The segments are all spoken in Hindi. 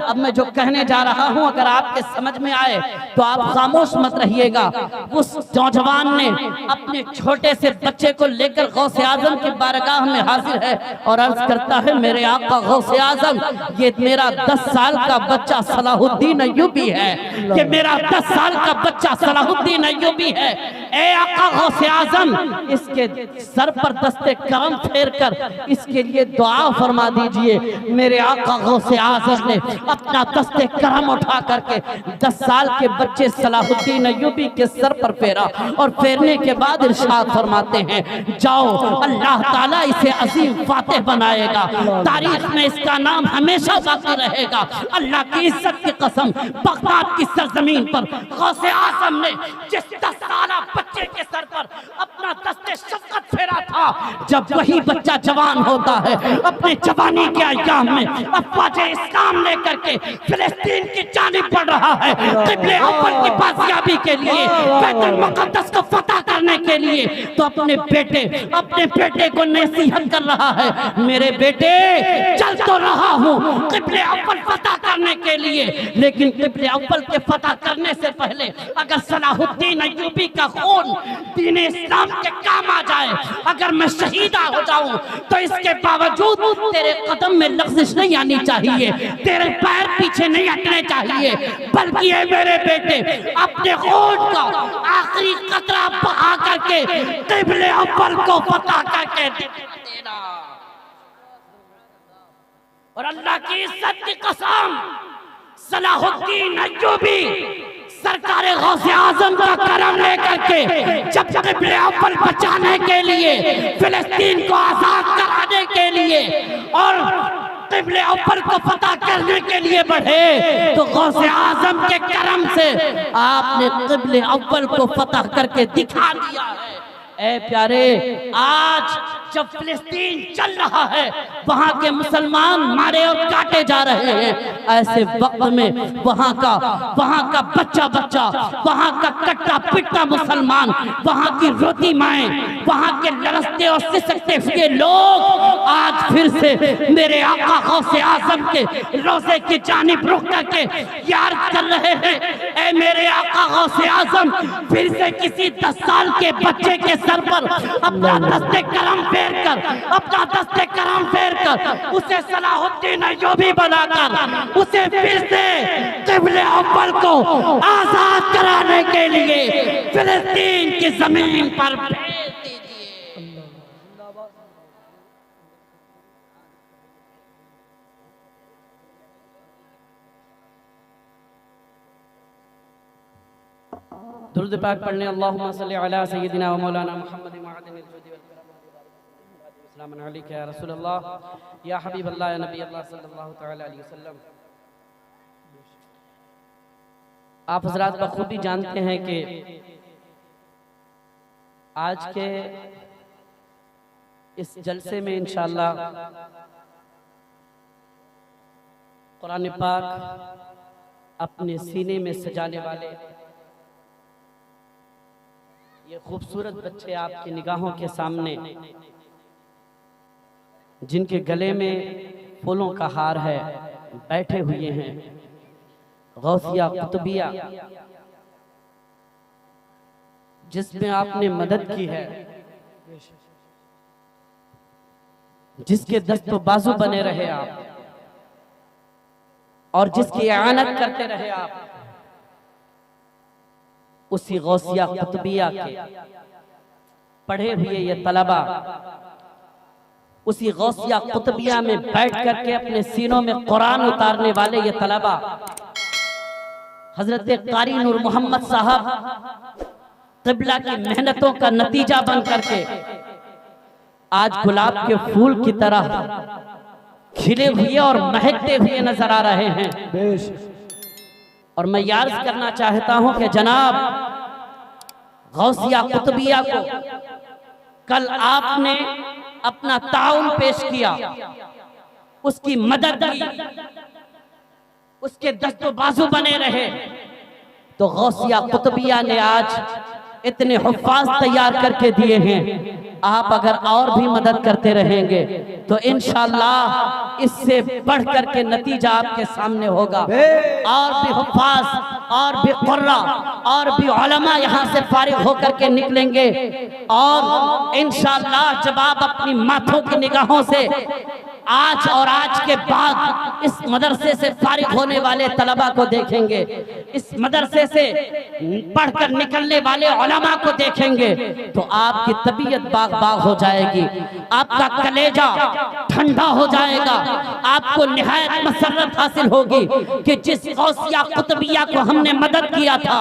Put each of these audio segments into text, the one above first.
अब मैं जो कहने जा रहा हूं अगर आपके समझ में आए तो आप खामोश मत रहिएगा। उस नौजवान ने अपने छोटे से बच्चे को लेकर गौसे आजम की बारगाह में हाजिर है और अर्ज करता है, मेरे आका गौसे आजम, ये मेरा 10 साल का बच्चा सलाहुद्दीन अय्यूबी है, ये मेरा 10 साल का बच्चा सलाहुद्दीन अय्यूबी है। ए आका गौसे आजम, इसके सर पर दस्ते करम फेर कर इसके लिए दुआ फरमा दीजिए। मेरे आका गौसे आजम ने अपना दस्ते करम उठा करके 10 साल के बच्चे सलाहुद्दीन अय्यूबी के सर पर फेरा और फेरने के बाद इरशाद फरमाते हैं, जाओ, अल्लाह ताला इसे अजीम फातेह बनाएगा, तारीख में इसका नाम हमेशा बाकी रहेगा। अल्लाह की इज्जत की कसम, बगदाद की सरजमीन पर गौसे आजम ने जिस 10 साला बच्चे के सर पर अपना दस्ते शफकत फेरा था, जब वही बच्चा जवान होता है अपने जवानी के अय्याम में अफ़वाज इस्लाम लेकर के फिलिस्तीन की जानिब बढ़ रहा है, क़िबले अव्वल की बाजियाबी के लिए, बैतुल मुक़द्दस को फतह करने के लिए, तो अपने बेटे को नसीहत कर रहा है, मेरे बेटे चल तो रहा हूँ क़िबले अव्वल फतह करने के लिए, लेकिन क़िबले अव्वल के फतह करने से पहले अगर सलाहुद्दीन अय्यूबी का खून दीन इस्लाम के काम आ जाए, अगर मैं शहीदा हो जाऊं तो इसके बावजूद तेरे कदम में लग़्ज़िश नहीं आनी चाहिए, तेरे पैर पीछे नहीं हटने चाहिए, बल्कि ये मेरे बेटे अपने खून का आखिरी कतरा बहा करके क़िबले अव्वल को फतह करके देना। और अल्लाह की इज्जत की कसम, सलाहुद्दीन अय्यूबी सरकार गौसे आजम का करम लेकर के जब क़िबले अव्वल बचाने के लिए, फिलिस्तीन को आजाद कराने के लिए और क़िबले अव्वल को फतह करने के लिए बढ़े, तो गौसे आजम के करम से आपने क़िबले अव्वल को फतह करके दिखा दिया है। ऐ प्यारे, आज जब फिलिस्तीन चल रहा है, वहां के मुसलमान मारे और काटे जा रहे हैं, ऐसे वक्त में वहां का बच्चा वहां का कट्टा पिट्टा मुसलमान, वहां की रोती माएं, वहां के लरसते और सिसकते हुए लोग आज फिर से मेरे आका गौसे आजम के रोज़े की जानिब रुक करके याद कर रहे हैं, ऐ मेरे आका गौसे आजम, फिर से किसी 10 साल के बच्चे के सर पर अपना दस्ते करम फेर कर उसे सलाहुद्दीन अय्यूबी बनाकर उसे फिर से क़िबले अव्वल को आजाद कराने के लिए फिलिस्तीन की जमीन पर भेज दीजिए। दुरूद पाक पढ़ने, अल्लाहुम्मा सल्ली अला सय्यिदिना व मौलाना मुहम्मद मअदनिल जुदी वल करम सलाम अलैका या रसूल अल्लाह या हबीब अल्लाह या नबी अल्लाह सल्लल्लाहु तआला अलैहि वसल्लम। आप हज़रात बखूबी जानते हैं कि आज के इस जलसे में इंशाअल्लाह कुरान पाक अपने सीने में सजाने वाले ये खूबसूरत बच्चे आपकी निगाहों के सामने, जिनके गले में फूलों का हार है, बैठे हुए हैं, गौसिया कुतुबिया जिसमें आपने मदद की है, जिसके दस्तो बाजू बने रहे आप और जिसकी आनत करते रहे आप, उसी गौसिया कुतुबिया के पढ़े हुए ये तलबा उसी गौसिया कुतुबिया में बैठ करके अपने सीनों में कुरान उतारने वाले ये तलबा हजरत कारी नूर मोहम्मद साहब क़िबला की मेहनतों का नतीजा बन करके आज गुलाब के फूल की तरह खिले हुए और महकते हुए नजर आ रहे हैं। और मैं याद करना चाहता हूं कि जनाब गौसिया कुतुबिया को कल आपने अपना ताउन पेश किया, उसकी मदद की, उसके दस्तो बाजू बने रहे, तो गौसिया कुतुबिया ने आज इतने हुफ्फाज तैयार करके दिए हैं। आप अगर और भी मदद करते रहेंगे तो इंशाअल्लाह इससे बढ़ कर के नतीजा आपके सामने होगा। और भी हुफ्फाज और भी कुर्रा और भी उलमा यहाँ से फारिग होकर के निकलेंगे और इंशाअल्लाह जब आप अपनी माथों की निगाहों से आज और आज के बाद इस मदरसे से फारिग होने वाले तलबा को देखेंगे, इस मदरसे से पढ़कर निकलने वाले उलमा को देखेंगे तो आपकी तबीयत बाग बाग हो जाएगी, आपका कलेजा ठंडा हो जाएगा, आपको निहायत मसरत हासिल होगी कि जिस गौसिया कुतबिया को हमने मदद किया था,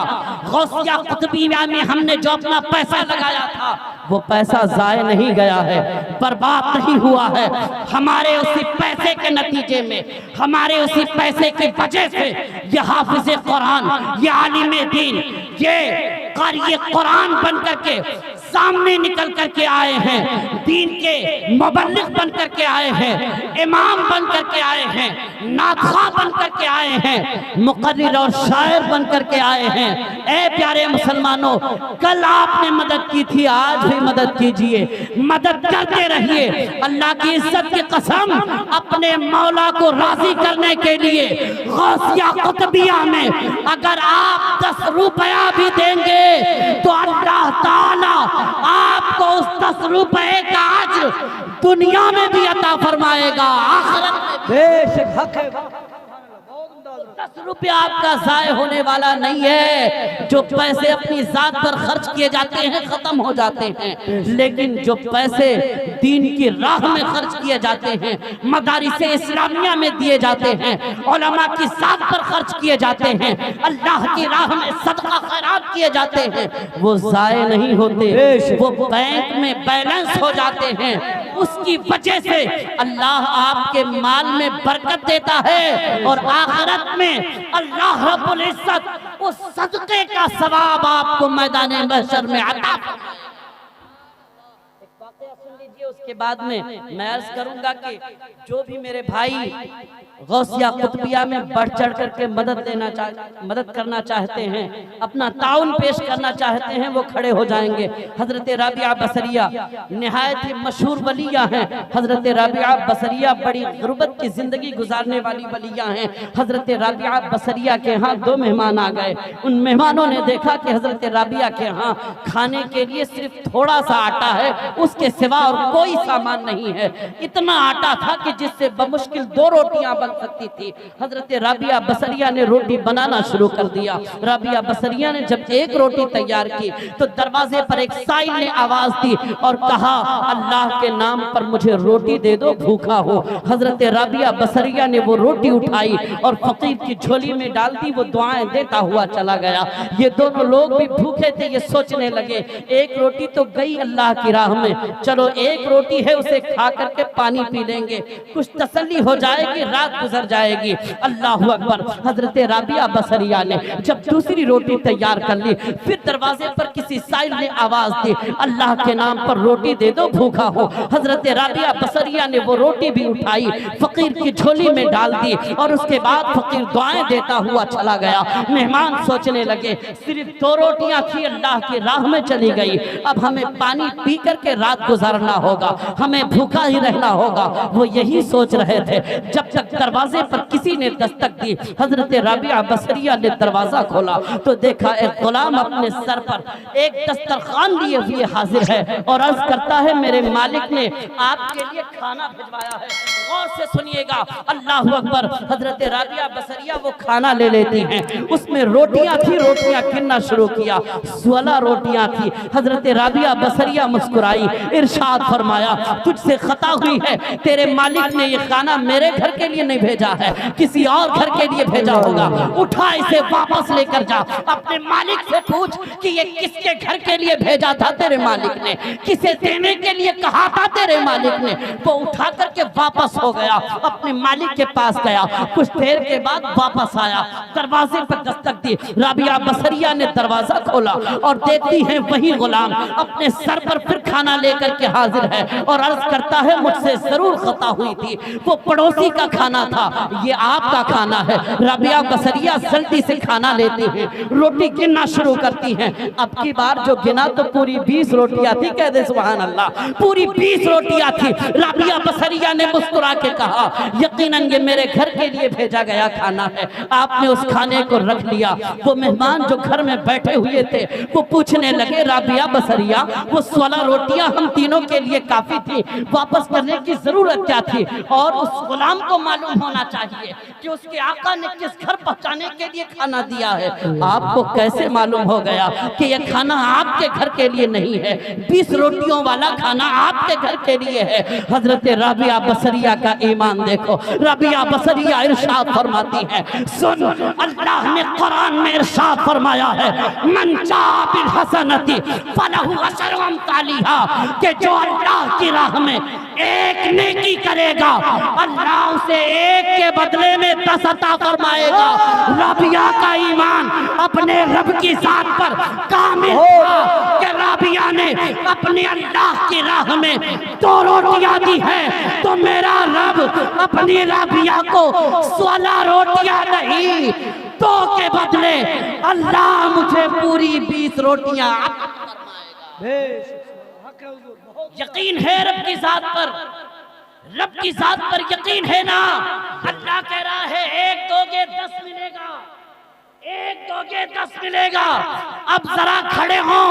गौसिया कुतबिया में हमने जो अपना पैसा लगाया था वो पैसा जाया नहीं गया है, बर्बाद नहीं हुआ है। हमारे उसी पैसे के नतीजे में, हमारे उसी पैसे की वजह से ये हाफिज़े कुरान, ये आलिमे दीन, ये क़ारी कुरान बन करके सामने निकल करके आए हैं, दीन के मुबल्लिग बन करके आए हैं, इमाम बन करके आए हैं, नाख़्वा बन करके आए हैं, मुक़र्रिर और शायर बन करके आए हैं। ए प्यारे मुसलमानों, कल आपने मदद की थी, आज भी मदद कीजिए, मदद करते रहिए। अल्लाह की इज्जत की कसम, अपने मौला को राजी करने के लिए गौसिया कुतबिया में अगर आप 10 रुपया भी देंगे तो अल्लाह ताला आपको उस 10 रुपए का अज्र दुनिया में भी अता फरमाएगा, आखिरत में बेशक हक है। 10 रुपया आपका जाय होने वाला नहीं है। जो पैसे अपनी जात पर खर्च किए जाते हैं खत्म हो जाते हैं, लेकिन जो पैसे दीन की राह में खर्च किए जाते हैं, मदारिसे इस्लामिया में दिए जाते हैं, उलमा की जात पर खर्च किए जाते हैं, अल्लाह की राह में सदका खैरात किए जाते हैं, वो जाय नहीं होते, वो बैंक में बैलेंस हो जाते हैं। उसकी वजह से अल्लाह आपके माल में बरकत देता है और आखिरत में अल्लाह रब्बुल इज्जत उस सदके का सवाब आपको मैदान महशर में अता फरमाएगा। एक वाक़या सुन लीजिए, उसके बाद में मैं अर्ज करूंगा कि जो भी मेरे भाई गौसिया कुतबिया में बढ़ चढ़ करके मदद करना चाहते हैं, अपना ताउन पेश करना चाहते हैं, वो खड़े हो जाएंगे। हजरत राबिया बसरिया निहायत ही मशहूर वलिया हैं। हजरत राबिया बसरिया बड़ी गुर्बत की जिंदगी गुजारने वाली वलिया हैं। हजरत राबिया बसरिया के यहाँ 2 मेहमान आ गए। उन मेहमानों ने देखा कि हजरत राबिया के यहाँ खाने के लिए सिर्फ थोड़ा सा आटा है, उसके सिवा और कोई सामान नहीं है। इतना आटा था कि जिससे बमुश्किल 2 रोटियां बन सकती थी। हजरत राबिया बसरिया ने रोटी बनाना शुरू कर दिया। राबिया बसरिया ने जब एक रोटी तैयार की तो दरवाजे पर एक साइल ने आवाज दी और कहा, अल्लाह के नाम पर मुझे रोटी दे दो, भूखा हो। हजरत राबिया बसरिया ने वो रोटी उठाई और फकीर की झोली में डाल दी, वो दुआएं देता हुआ चला गया। ये दोनों लोग भी भूखे थे, ये सोचने लगे एक रोटी तो गई अल्लाह की राह में, चलो एक रोटी है उसे खा करके पानी पी लेंगे, कुछ तसल्ली हो जाएगी, रात गुजर जाएगी। अल्लाह अकबर। हजरत राबिया बसरिया ने जब दूसरी रोटी तैयार कर ली, फिर दरवाजे पर किसी साइल ने आवाज दी, अल्लाह के नाम पर रोटी दे दो, भूखा हो। हजरत राबिया बसरिया ने वो रोटी भी उठाई, फकीर की झोली में डाल दी और उसके बाद फकीर दुआएं देता हुआ चला गया। मेहमान सोचने लगे सिर्फ 2 रोटियां थी, अल्लाह की राह में चली गई, अब हमें पानी पी करके रात गुजारना होगा, हमें भूखा ही रहना होगा। वो यही सोच रहे थे जब तक दरवाजे पर किसी ने दस्तक दी। हजरत राबिया बसरिया ने दरवाजा खोला तो देखा एक गुलाम अपने सर पर एक दस्तरखान लिए हुए हाजिर है और अर्ज करता है, मेरे मालिक ने आपके लिए खाना भिजवाया है, गौर से सुनिएगा। अल्लाह अकबर। हजरत राबिया बसरिया वो खाना ले लेती हैं, उसमें रोटियां थी, रोटियां गिनना शुरू किया, 16 रोटियां थी। हजरत राबिया बसरिया मुस्कुराई, इरशाद फरमाया, तुझसे खता हुई है, तेरे मालिक ने ये खाना मेरे घर के लिए नहीं भेजा है, किसी और घर के लिए भेजा होगा, उठा इसे वापस लेकर जा, अपने मालिक से पूछ कि ये किसके घर के लिए भेजा था तेरे मालिक ने, किसे देने के लिए कहा था तेरे मालिक ने। वो उठा करके वापस हो गया, अपने मालिक के पास गया, कुछ देर के बाद वापस आया, दरवाजे पर दस्तक दी। राबिया बसरिया ने दरवाजा खोला और देखती है वही गुलाम अपने सर पर फिर खाना लेकर के हाजिर है और अर्ज करता है मुझसे जरूर खता हुई थी, वो पड़ोसी का खाना था, ये आपका खाना है। रबिया बसरिया जल्दी से खाना लेती है, रोटी गिनना शुरू करती हैं। अब की बार जो गिना तो पूरी 20 रोटियां थी। कह दे सुभान अल्लाह, पूरी 20 रोटियां थी। रबिया बसरिया ने मुस्कुरा के कहा यकीनन ये मेरे घर के लिए भेजा गया खाना है। आपने उस खाने को रख लिया। वो मेहमान जो घर में बैठे हुए थे वो पूछने लगे रबिया बसरिया वो 16 रोटियां हम तीनों के लिए काफी थी, वापस करने की जरूरत क्या थी? और उस गुलाम को मालूम होना चाहिए कि उसके आका ने किस घर पहुंचाने के लिए खाना दिया है। आपको कैसे मालूम हो गया कि यह खाना आपके घर के लिए नहीं है? 20 रोटियों वाला खाना आपके घर के लिए है। हजरत रबिया बसरिया का ईमान देखो। रबिया बसरिया इरशाद फरमाती है, सुन अल्लाह ने कुरान में इरशाद फरमाया है मन जा बिल हसनती फलहु अशरु अम्सालिहा, कि जो अल्लाह की राह में एक नेकी करेगा अल्लाह उसे एक के बदले में 10 अता फरमाएगा। रबिया का ईमान अपने रब की जात पर कामिल था कि रबिया ने अपने अल्लाह की राह में 2 रोटियां दी है, तो मेरा रब अपनी रबिया को 16 रोटियां नहीं 2 के बदले अल्लाह मुझे पूरी 20 रोटियां यकीन है रब की जात पर, रब की जात पर यकीन है ना। अल्लाह कह रहा है 1 दोगे 10 मिलेगा, 1 दोगे 10 मिलेगा। अब जरा खड़े हो,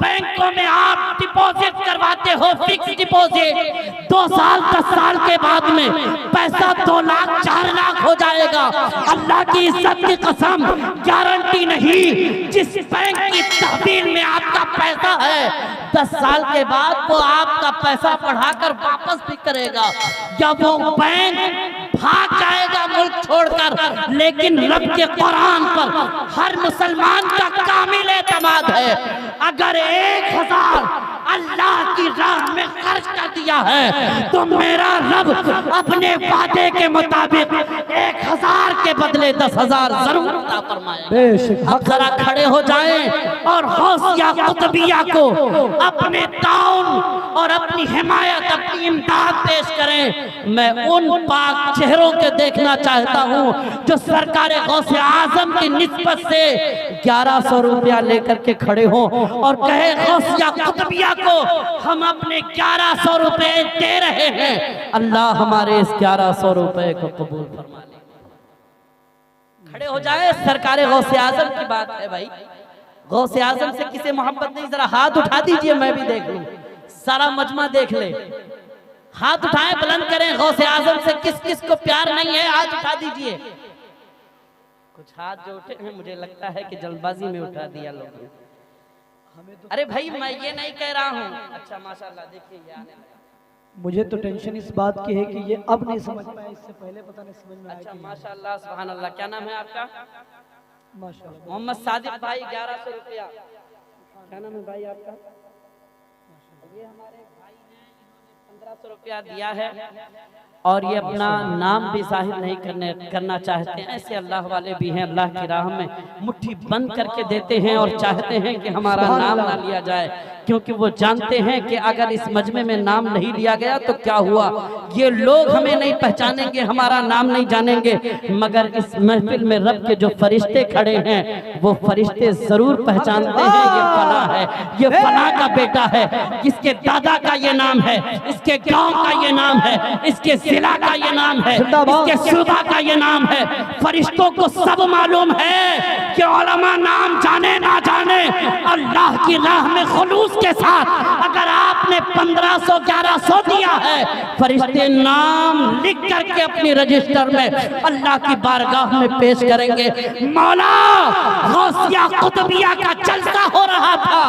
बैंकों में आप डिपॉजिट करवाते हो फिक्स डिपॉजिट, 2 साल 10 साल के बाद में पैसा 2 लाख 4 लाख हो जाएगा। अल्लाह की इज्जत की कसम गारंटी नहीं, जिस बैंक की तहवील में आपका पैसा है 10 साल के बाद वो आपका पैसा बढ़ाकर वापस भी करेगा, या वो बैंक भाग जाएगा मुल्क छोड़कर। लेकिन रब के कुरान पर हर मुसलमान का कामिल एतमाद है। अगर 1000 अल्लाह की राह में खर्च कर दिया है तो मेरा रब अपने वादे के मुताबिक 1000 के बदले 10,000 जरूर अता फरमाएगा। अब जरा खड़े हो जाएं और गौसिया कुतुबिया को अपने ताउन और अपनी हिमायत अपनी इमदाद पेश करें। मैं उन पाक चेहरों के देखना चाहता हूँ जो सरकार गौसे आजम की निस्बत से 1100 रुपया लेकर के खड़े हों और कहे गौसिया कुतुबिया को हम अपने 1100 रुपए दे रहे हैं। अल्लाह हमारे इस 1100 रुपए को कबूल फरमा ले। खड़े हो जाए, सरकार गौसे आजम की बात है भाई। गौसे आजम से किसे मोहब्बत नहीं, जरा हाथ उठा दीजिए मैं भी देख लूं, सारा मजमा देख ले। हाथ उठाएं, बुलंद करें। गौसे आजम से किस किस को प्यार नहीं है, हाथ उठा दीजिए। कुछ हाथ जो उठे हैं मुझे लगता है कि जल्दबाजी में उठा दिया लोगों ने। अरे भाई मैं ये नहीं कह रहा हूँ। अच्छा माशाल्लाह, देखिए यार मुझे तो टेंशन इस बात की है कि ये अब नहीं समझ पाया, इससे पहले पता नहीं समझ में आया। अच्छा माशाल्लाह सुभान अल्लाह। क्या नाम है आपका? माशाल्लाह। मोहम्मद सादिक भाई 1100 रुपया। क्या नाम है भाई आपका? ये हमारे भाई ने 1500 रुपया दिया है और ये अपना नाम भी जाहिर नहीं करना चाहते हैं। ऐसे अल्लाह वाले भी हैं, अल्लाह की राह में मुट्ठी बंद करके देते हैं और चाहते हैं कि हमारा नाम ना लिया जाए, क्योंकि वो जानते हैं कि अगर इस मजमे में नाम नहीं लिया गया तो क्या हुआ, ये लोग हमें नहीं पहचानेंगे, हमारा नाम नहीं जानेंगे, मगर इस महफिल में रब के जो फरिश्ते खड़े हैं वो फरिश्ते जरूर पहचानते हैं ये फला है, ये फला का बेटा है, इसके दादा का ये नाम है, इसके गांव का ये नाम है, इसके जिला का ये नाम है, इसके सूबा का ये नाम है। फरिश्तों को सब मालूम है कि उलमा नाम जाने ना जाने, अल्लाह की राह में खुलूस के साथ अगर आपने 1500 1100 दिया है, फरिश्ते नाम लिख करके अपनी रजिस्टर में अल्लाह की बारगाह में पेश करेंगे। मौला गौसिया कुतुबिया का जलसा हो रहा था,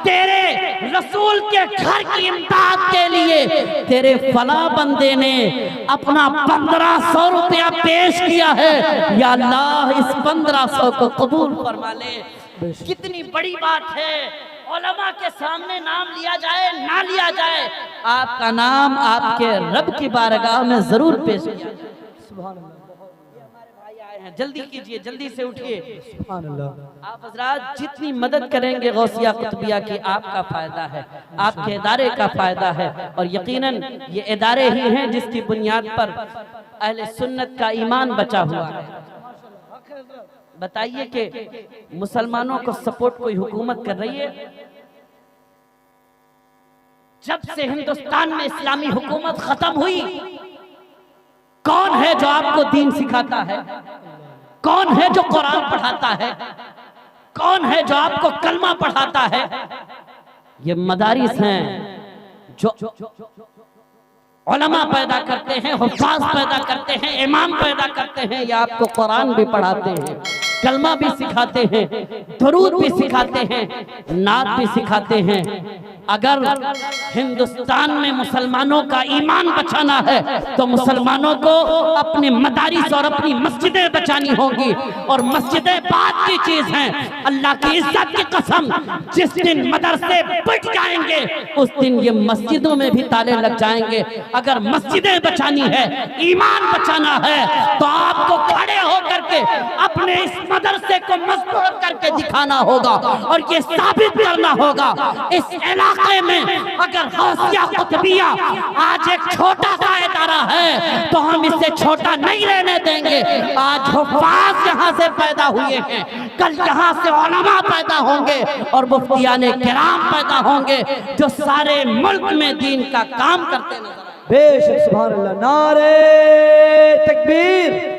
तेरे रसूल के घर की इमदाद के लिए तेरे फला बंदे ने अपना 1500 रुपया पेश किया है। या अल्लाह इस 1500 को कबूल फरमा ले। कितनी बड़ी बात है, उलमा के सामने नाम लिया जाए ना लिया जाए, आपका नाम आपके रब की बारगाह में जरूर पेश किया जाए। सुभान अल्लाह। हमारे भाई आए हैं, जल्दी कीजिए, जल्दी से उठिए। सुभान अल्लाह। आप हजरात जितनी मदद करेंगे गौसिया कुतुबिया की, आपका फायदा है, आपके इदारे का फायदा है। और यकीनन ये इदारे ही हैं जिसकी बुनियाद पर अहले सुन्नत का ईमान बचा हुआ है। बताइए कि मुसलमानों को सपोर्ट कोई हुकूमत कर रही है? जब से हिंदुस्तान में इस्लामी हुकूमत खत्म हुई, कौन है जो आपको दीन सिखाता है? कौन है जो कुरान पढ़ाता है? कौन है जो आपको कलमा पढ़ाता है? ये मदारिस हैं जो उलमा पैदा करते हैं, हुफ्फाज पैदा करते हैं, इमाम पैदा करते हैं। ये आपको कुरान भी पढ़ाते हैं, कलमा भी सिखाते हैं, दुरूद भी सिखाते हैं, नात भी सिखाते हैं। अगर हिंदुस्तान में मुसलमानों का ईमान बचाना है तो मुसलमानों को अपने मदारिस और अपनी मस्जिदें बचानी होंगी। और मस्जिदें बात की चीज हैं, अल्लाह की इज्जत की कसम, जिस दिन मदरसे पिट जाएंगे उस दिन ये मस्जिदों में भी ताले लग जाएंगे। अगर मस्जिदें बचानी है, ईमान बचाना है, तो आपको खड़े होकर के अपने इस मदरसे को मजबूत करके दिखाना होगा और ये साबित करना होगा इस इलाके में अगर गौसिया कुतुबिया आज एक छोटा सा इदारा है तो हम इसे छोटा नहीं रहने देंगे। आज हुफ्फाज यहाँ से पैदा हुए हैं, कल यहाँ से उलमा पैदा होंगे और मुफ्तियाने किराम पैदा होंगे जो सारे मुल्क में दीन का काम करते नजर आएंगे। बेशक सुभान अल्लाह। नारे तकबीर।